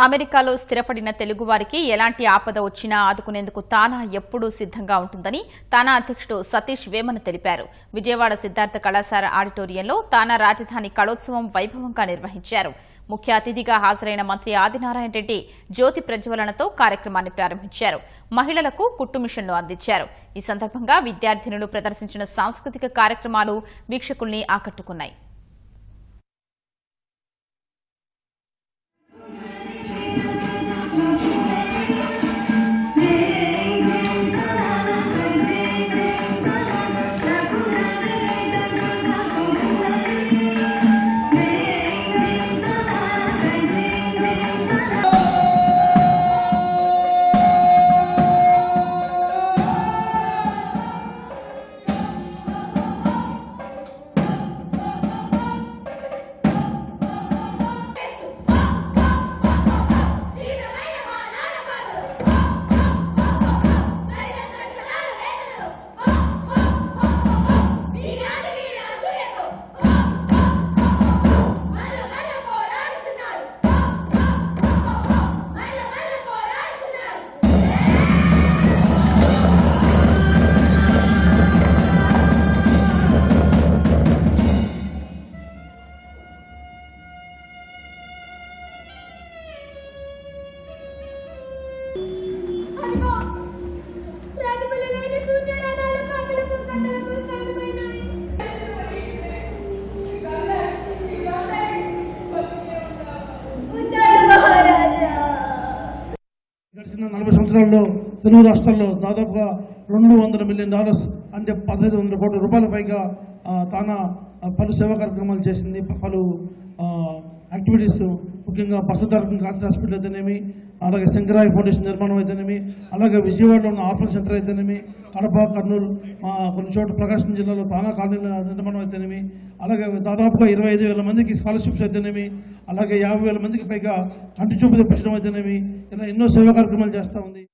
అమెరికాలో స్థిరపడిన తెలుగువారికి ఎలాంటి ఆపద వచ్చినా ఆదుకునేందుకు తానా ఎప్పుడూ సిద్దంగా ఉంటుందని తానా అధ్యక్షుడు సతీష్ వేమన తెలిపారు. విజయవాడ సిద్ధార్థ కళాశాల ఆడిటోరియంలో తానా రాజధాని కళోత్సవం వైభవంగా నిర్వహించారు. ముఖ్య అతిథిగా హాజరైన మంత్రి ఆదినారాయణ రెడ్డి జ్యోతి ప్రజ్వలనతో కార్యక్రమాన్ని ప్రారంభించారు. మహిళలకు కుట్టు మిషన్లు అందించారు. ఈ సందర్భంగా విద్యార్థినులు ప్రదర్శించిన సాంస్కృతిక కార్యక్రమాలు వీక్షకుల్ని ఆకట్టుకున్నాయి. గడిచిన 40 సంవత్సరాల్లో తెలుగు రాష్ట్రాల్లో దాదాపుగా $200 మిలియన్ అంటే 1500 కోట్ల రూపాయల పైగా తానా పలు సేవా కార్యక్రమాలు చేసింది. పలు యాక్టివిటీస్, ముఖ్యంగా బసదారకం కాన్సర్ హాస్పిటల్ అయితేనేమి, అలాగే శంకరాయ ఫౌండేషన్ నిర్మాణం అయితేనేమి, అలాగే విజయవాడలో ఉన్న ఆర్ఫన్ సెంటర్ అయితేనేమి, కడప, కర్నూలు, కొన్ని చోట్ల ప్రకాశం జిల్లాలో తానా కాలనీల నిర్మాణం అయితేనేమి, అలాగే దాదాపుగా 25,000 మందికి స్కాలర్షిప్స్ అయితేనేమి, అలాగే 50,000 మందికి పైగా కంటి చూపు తెప్పించడం అయితేనేమి, ఇలా ఎన్నో సేవా కార్యక్రమాలు చేస్తూ ఉంది.